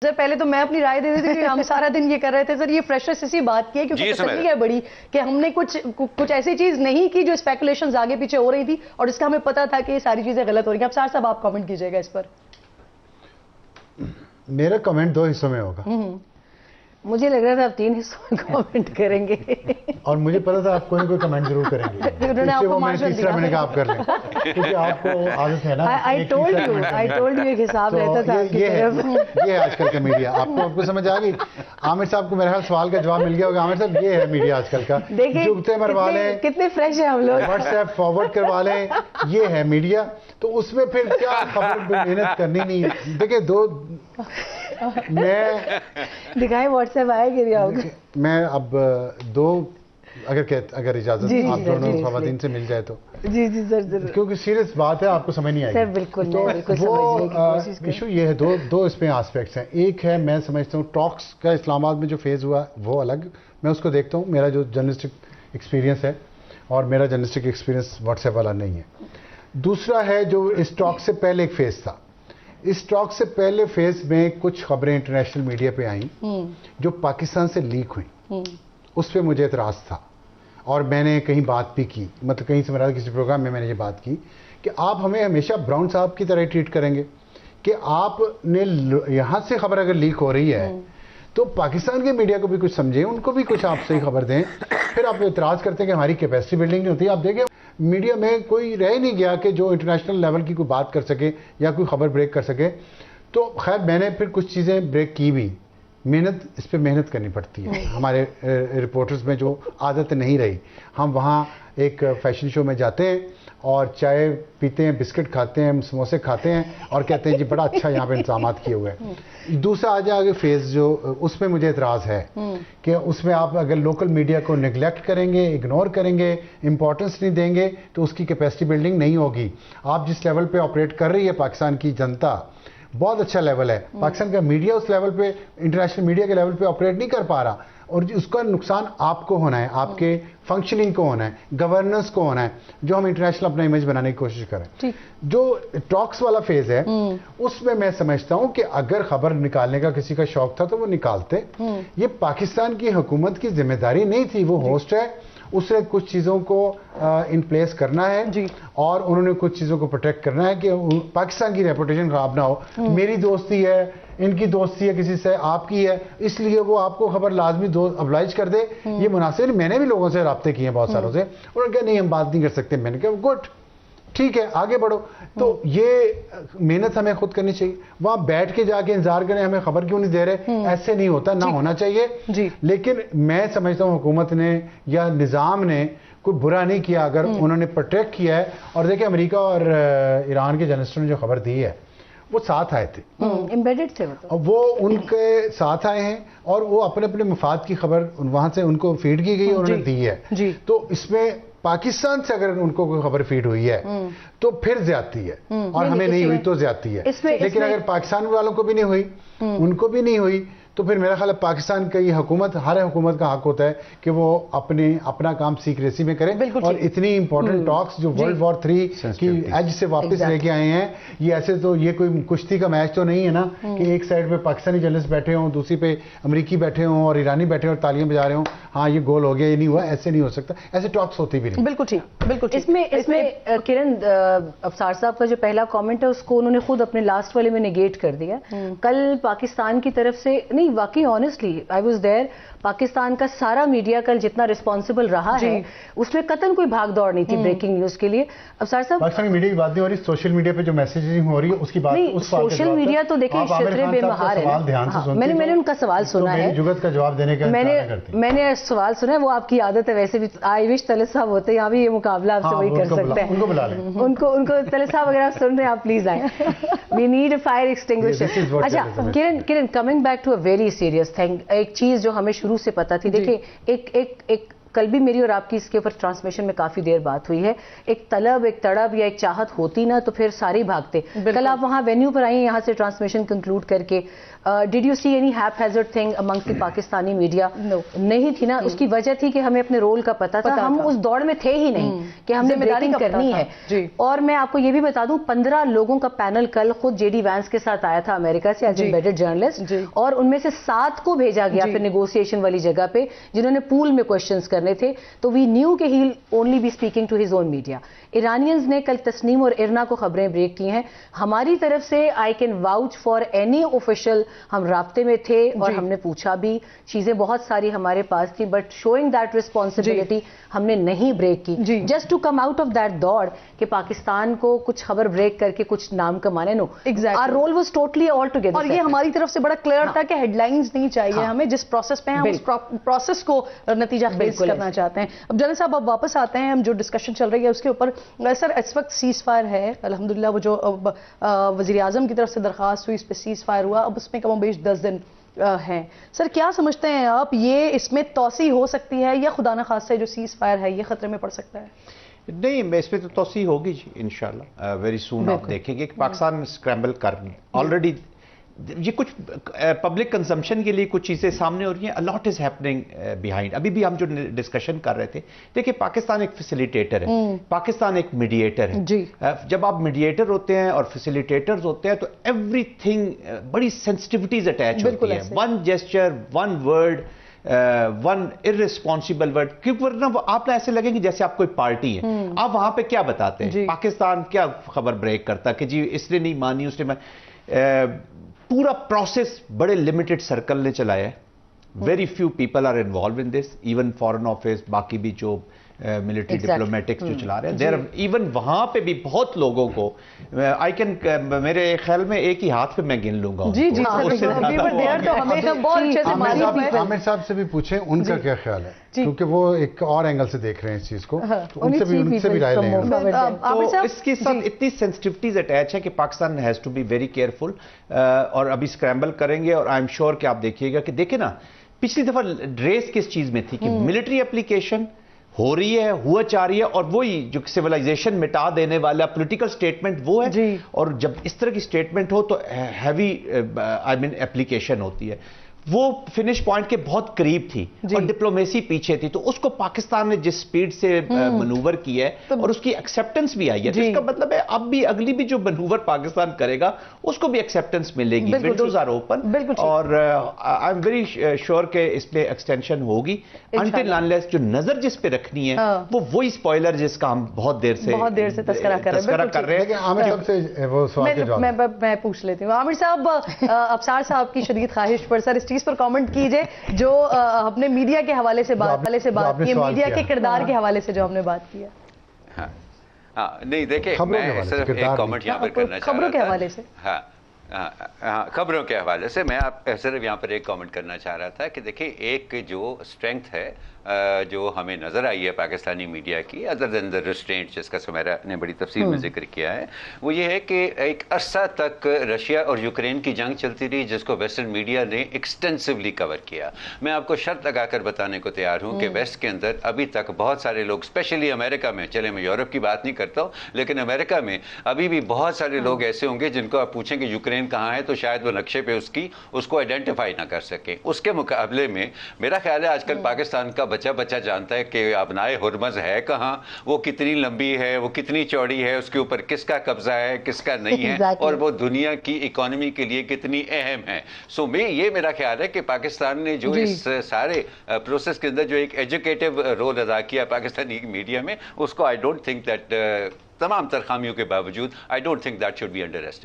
سر پہلے تو میں اپنی رائے دے دیتی کہ ہم سارا دن یہ کر رہے تھے سر، یہ فریشنس اسی بات کی ہے کیونکہ تسلی ہے بڑی کہ ہم نے کچھ ایسی چیز نہیں کی جو اسپیکولیشنز آگے پیچھے ہو رہی تھی اور اس کا ہمیں پتا تھا کہ یہ ساری چیزیں غلط ہو رہی ہیں. ابصار صاحب آپ کامنٹ کیجئے گا اس پر. میرا کمنٹ 2 حصوں میں ہوگا. مجھے لگ رہا تھا آپ 3 حصوں میں کامنٹ کریں گے اور مجھے پتا تھا آپ کوئی نہ کوئی کمنٹ ضرور کریں گے. تیسرا میں نے کہا آپ کر لیں کیونکہ آپ کو عادت ہے نا. I told you ایک حساب رہتا تھا. یہ ہے آج کل کا میڈیا. آپ کو سمجھ آ گئی؟ عامر صاحب کو میرے خیال سوال کا جواب مل گیا ہوگا. عامر صاحب یہ ہے میڈیا آج کل کا. جگتے مروا لیں, کتنے فریش ہیں ہم لوگ, واٹس ایپ فارورڈ کروا لیں, یہ ہے میڈیا. تو اس میں پھر کیا خبر محنت کرنی نہیں ہے. دیکھیں میں دکھائیں واٹس ایپ آئے گی آپ کو. میں اب اگر اجازت آپ دونوں خواتین سے مل جائے تو. جی سر, کیونکہ سیریس بات ہے, آپ کو سمجھ نہیں آئی. سر بالکل ایشو یہ ہے, دو اس میں آسپیکٹس ہیں. ایک ہے میں سمجھتا ہوں ٹاکس کا اسلام آباد میں جو فیز ہوا وہ الگ, میں اس کو دیکھتا ہوں. میرا جو جرنلسٹک ایکسپیرینس ہے اور میرا جرنلسٹک ایکسپیرینس واٹس ایپ والا نہیں ہے. دوسرا ہے جو اس ٹاک سے پہلے ایک فیز تھا. اس ٹاک سے پہلے فیز میں کچھ خبریں انٹرنیشنل میڈیا پہ آئیں جو پاکستان سے لیک ہوئیں. اس پہ مجھے اعتراض تھا اور میں نے کہیں بات بھی کی, مطلب کہیں سے میرا کسی پروگرام میں نے یہ بات کی کہ آپ ہمیں ہمیشہ براؤن صاحب کی طرح ٹریٹ کریں گے کہ آپ نے یہاں سے خبر اگر لیک ہو رہی ہے تو پاکستان کے میڈیا کو بھی کچھ سمجھیں, ان کو بھی کچھ آپ صحیح خبر دیں. پھر آپ اعتراض کرتے ہیں کہ ہماری کیپیسٹی بلڈنگ نہیں ہوتی. آپ دیکھیں میڈیا میں کوئی رہ نہیں گیا کہ جو انٹرنیشنل لیول کی کوئی بات کر سکے یا کوئی خبر بریک کر سکے. تو خیر میں نے پھر کچھ چیزیں بریک کی بھی. اس پہ محنت کرنی پڑتی ہے. ہمارے رپورٹرز میں جو عادت نہیں رہی, ہم وہاں ایک فیشن شو میں جاتے ہیں اور چائے پیتے ہیں, بسکٹ کھاتے ہیں, سموسے کھاتے ہیں اور کہتے ہیں جی بڑا اچھا یہاں پہ انتظامات کیے ہوئے ہیں. دوسرا آگے فیز جو اس میں مجھے اعتراض ہے کہ اس میں آپ اگر لوکل میڈیا کو نگلیکٹ کریں گے, اگنور کریں گے, امپورٹنس نہیں دیں گے تو اس کی کیپیسٹی بلڈنگ نہیں ہوگی. آپ جس لیول پہ آپریٹ کر رہی ہے پاکستان کی جنتا, بہت اچھا لیول ہے. پاکستان کا میڈیا اس لیول پہ, انٹرنیشنل میڈیا کے لیول پہ آپریٹ نہیں کر پا رہا اور اس کا نقصان آپ کو ہونا ہے, آپ کے فنکشننگ کو ہونا ہے, گورننس کو ہونا ہے, جو ہم انٹرنیشنل اپنا امیج بنانے کی کوشش کریں. جو ٹاکس والا فیز ہے اس میں سمجھتا ہوں کہ اگر خبر نکالنے کا کسی کا شوق تھا تو وہ نکالتے. یہ پاکستان کی حکومت کی ذمہ داری نہیں تھی. وہ ہوسٹ ہے, اس نے کچھ چیزوں کو ان پلیس کرنا ہے اور انہوں نے کچھ چیزوں کو پروٹیکٹ کرنا ہے کہ پاکستان کی ریپوٹیشن خراب نہ ہو. میری دوستی ہے, ان کی دوستی ہے کسی سے, آپ کی ہے, اس لیے وہ آپ کو خبر لازمی ابلائج کر دے. یہ مناسب نہیں. میں نے بھی لوگوں سے رابطے کیے ہیں بہت سالوں سے, انہوں نے کہا نہیں ہم بات نہیں کر سکتے. میں نے کہا گڈ, ٹھیک ہے آگے بڑھو. تو یہ محنت ہمیں خود کرنی چاہیے. وہاں بیٹھ کے جا کے انتظار کریں ہمیں خبر کیوں نہیں دے رہے, ایسے نہیں ہوتا, نہ ہونا چاہیے. لیکن میں سمجھتا ہوں حکومت نے یا نظام نے کوئی برا نہیں کیا اگر انہوں نے پروٹیکٹ کیا ہے. اور دیکھیں امریکہ اور ایران کے جرنلسٹوں نے جو خبر دی ہے وہ ساتھ آئے تھے, امبیڈڈ تھے, وہ ان کے ساتھ آئے ہیں اور وہ اپنے اپنے مفاد کی خبر وہاں سے ان کو فیڈ کی گئی اور انہوں نے دی ہے. تو اس میں پاکستان سے اگر ان کو کوئی خبر فیڈ ہوئی ہے تو پھر زیادتی ہے اور ہمیں نہیں ہوئی تو زیادتی ہے. لیکن اگر پاکستان والوں کو بھی نہیں ہوئی, ان کو بھی نہیں ہوئی, تو پھر میرا خیال ہے پاکستان کی حکومت, ہر حکومت کا حق ہوتا ہے کہ وہ اپنا کام سیکریسی میں کرے. اور اتنی امپورٹنٹ ٹاکس جو ورلڈ وار 3 کی ایج سے واپس لے کے آئے ہیں, یہ ایسے تو یہ کوئی کشتی کا میچ تو نہیں ہے نا کہ ایک سائڈ پہ پاکستانی جرنلسٹ بیٹھے ہوں, دوسری پہ امریکی بیٹھے ہوں اور ایرانی بیٹھے ہوں اور تالیاں بجا رہے ہوں, ہاں یہ گول ہو گیا, یہ نہیں ہوا. ایسے نہیں ہو سکتا, ایسے ٹاکس ہوتی بھی نہیں. بالکل ٹھیک, بالکل. اس میں کرن افسار صاحب کا جو پہلا کامنٹ ہے اس کو انہوں نے خود اپنے لاسٹ والے میں نیگیٹ کر دیا. کل پاکستان کی طرف سے نہیں, واقعی honestly I was there, Pakistan کا سارا میڈیا کل جتنا ریسپانسبل رہا ہے اس میں قطعاً کوئی بھاگ دوڑ نہیں تھی بریکنگ نیوز کے لیے. افسار صاحب پاکستانی میڈیا کی بات نہیں ہو رہی, سوشل میڈیا پہ جو میسیجنگ ہو رہی ہے اس کی بات نہیں. سوشل میڈیا تو دیکھیں شطرے بے مہار ہے. میں نے ان کا سوال سنا ہے, جگت کا جواب دینے کا میں نے سوال سنا ہے, وہ آپ کی عادت ہے ویسے بھی. آئی وش طلعت صاحب ہوتے یہاں بھی یہ مقابلہ آپ سے وہی کر سکتے ہیں. ان کو طلعت صاحب اگر آپ سن رہے ہیں آپ پلیز آئیں. We need a fire extinguisher. اچھا Karan, coming back to a very serious thing, ایک چیز جو ہمیں شروع سے پتا تھی. دیکھیں ایک کل بھی میری اور آپ کی اس کے اوپر ٹرانسمیشن میں کافی دیر بات ہوئی ہے, ایک طلب, ایک تڑب یا ایک چاہت ہوتی نا تو پھر سارے بھاگتے. کل آپ وہاں وینیو پر آئیں, یہاں سے ٹرانسمیشن کنکلوڈ کر کے Did you see any haphazard thing amongst the Pakistani media? No. نہیں تھی نا. اس کی وجہ تھی کہ ہمیں اپنے رول کا پتا تھا, ہم اس دوڑ میں تھے ہی نہیں کہ ہم نے بریکنگ کرنی ہے. اور میں آپ کو یہ بھی بتا دوں 15 لوگوں کا پینل کل خود جے ڈی وینس کے ساتھ آیا تھا امریکہ سے ایز امبیڈڈ جرنلسٹ, اور ان میں سے 7 کو بھیجا گیا پھر نیگوسیشن والی جگہ پہ جنہوں نے پول میں کوشچنس کرنے تھے. تو وی نیو کہ he only be speaking to his own media. Iranians نے کل تسنیم اور ارنا کو خبریں بریک کی ہیں. ہماری طرف سے I can watch for any official, ہم رابطے میں تھے اور ہم نے پوچھا بھی, چیزیں بہت ساری ہمارے پاس تھی, بٹ شوئنگ دیٹ ریسپانسبلٹی ہم نے نہیں بریک کی. Just to come out of that دوڑ کہ پاکستان کو کچھ خبر بریک کر کے کچھ نام کمانے. No, our role was totally altogether. اور یہ ہماری طرف سے بڑا کلیئر تھا کہ ہیڈ لائنز نہیں چاہیے ہمیں, جس پروسیس پہ ہیں ہم اس پروسیس کو نتیجہ خیز کرنا چاہتے ہیں. اب جنرل صاحب اب واپس آتے ہیں, ہم جو ڈسکشن چل رہی ہے اس کے اوپر. سر اس وقت سیز فائر ہے الحمدللہ, وہ جو وزیر اعظم کی طرف سے درخواست ہوئی اس پہ سیز فائر ہوا, اب اس میں کم و بیش 10 دن ہیں. سر کیا سمجھتے ہیں آپ, یہ اس میں توسیع ہو سکتی ہے یا خدا نخواستہ جو سیز فائر ہے یہ خطرے میں پڑ سکتا ہے؟ نہیں, اس پہ تو توسیع ہوگی جی انشاءاللہ. ویری سون آپ دیکھیں گے کہ پاکستان اسکریمبل کرنے آلریڈی یہ کچھ پبلک کنزمپشن کے لیے کچھ چیزیں سامنے ہو رہی ہیں. Allot is happening behind. ابھی بھی ہم جو ڈسکشن کر رہے تھے, دیکھیں پاکستان ایک فیسیلیٹیٹر ہے, پاکستان ایک میڈیٹر ہے. جب آپ میڈیٹر ہوتے ہیں اور فیسیلیٹیٹرز ہوتے ہیں تو ایوری تھنگ بڑی سینسٹیوٹیز اٹیچ ہوتی ہیں. One gesture, one word, one irresponsible word, کیونکہ ورنہ آپ نے ایسے لگیں گے جیسے آپ کوئی پارٹی ہے. آپ وہاں پہ کیا بتاتے ہیں, پاکستان کیا خبر بریک کرتا کہ جی اس نے نہیں مانی, اس نے پورا پروسیس بڑے لمیٹڈ سرکل نے چلایا ہے. Very few people are involve in this, even foreign office, باقی بھی جو ملٹری ڈپلومیٹکس جو چلا رہے ہیں, ایون وہاں پہ بھی بہت لوگوں کو آئی کین, میرے خیال میں ایک ہی ہاتھ پہ میں گن لوں گا. عامر صاحب سے بھی پوچھیں ان کا کیا خیال ہے, کیونکہ وہ ایک اور اینگل سے دیکھ رہے ہیں اس چیز کو, تو ان سے بھی رائے لیں. تو اس کے ساتھ اتنی سینسٹیوٹیز اٹیچ ہے کہ Pakistan has to be very careful, اور ابھی اسکریمبل کریں گے. اور آئی ایم شیور کہ آپ دیکھیے گا کہ دیکھیں نا پچھلی دفعہ ریس کس چیز میں تھی کہ ملٹری اپلیکیشن ہو رہی ہے, ہوا چاہ رہی ہے, اور وہی جو سیولائزیشن مٹا دینے والا پولیٹیکل سٹیٹمنٹ وہ ہے. اور جب اس طرح کی سٹیٹمنٹ ہو تو ہیوی آئی مین اپلیکیشن ہوتی ہے. وہ فنش پوائنٹ کے بہت قریب تھی اور ڈپلومیسی پیچھے تھی. تو اس کو پاکستان نے جس سپیڈ سے منوور کیا ہے اور اس کی ایکسیپٹنس بھی آئی ہے, تو اس کا مطلب ہے اب بھی اگلی بھی جو منوور پاکستان کرے گا اس کو بھی ایکسیپٹنس ملے گی. ونڈوز آر اوپن, اور آئی ایم ویری شیور کہ اس پہ ایکسٹینشن ہوگی انٹل انلیس جو نظر جس پہ رکھنی ہے وہ وہی اسپوائلر جس کا ہم بہت دیر سے تذکرہ کر رہے ہیں. عامر صاحب سے وہ سوال کے جواب میں پوچھ لیتی ہوں. عامر صاحب, ابصار صاحب کی شدید خواہش پر سر پر کامنٹ کیجئے جو اپنے میڈیا کے حوالے سے بات کی, میڈیا کے کردار کے حوالے سے جو ہم نے بات کی ہے. نہیں دیکھیں, میں صرف ایک کامنٹ یہاں پر کرنا چاہ رہا تھا خبروں کے حوالے سے. خبروں کے حوالے سے میں صرف یہاں پر ایک کامنٹ کرنا چاہ رہا تھا کہ دیکھیں ایک جو اسٹرینگتھ ہے جو ہمیں نظر آئی ہے پاکستانی میڈیا کی, ادر دین دا ریسٹرینٹ جس کا سمیرا نے بڑی تفصیل میں ذکر کیا ہے, وہ یہ ہے کہ ایک عرصہ تک رشیا اور یوکرین کی جنگ چلتی رہی جس کو ویسٹرن میڈیا نے ایکسٹینسولی کور کیا. میں آپ کو شرط لگا کر بتانے کو تیار ہوں کہ ویسٹ کے اندر ابھی تک بہت سارے لوگ, اسپیشلی امریکہ میں, چلے میں یورپ کی بات نہیں کرتا ہوں, لیکن امریکہ میں ابھی بھی بہت سارے لوگ ایسے ہوں گے جن کو آپ پوچھیں کہ یوکرین کہاں ہے تو شاید وہ نقشے پہ اس کو آئیڈینٹیفائی نہ کر سکیں. اس کے مقابلے میں میرا خیال ہے آج کل پاکستان کا بچہ جانتا ہے کہ ابنائے ہرمز ہے کہاں, وہ کتنی لمبی ہے, وہ کتنی چوڑی ہے, اس کے اوپر کس کا قبضہ ہے کس کا نہیں ہے, اور وہ دنیا کی اکانومی کے لیے کتنی اہم ہے. سو یہ میرا خیال ہے کہ پاکستان نے جو اس سارے پروسیس کے اندر جو ایک ایجوکیٹو رول ادا کیا پاکستانی میڈیا میں, اس کو آئی ڈونٹ تھنک دیٹ تمام ترخامیوں کے باوجود I don't think that should be under estimated.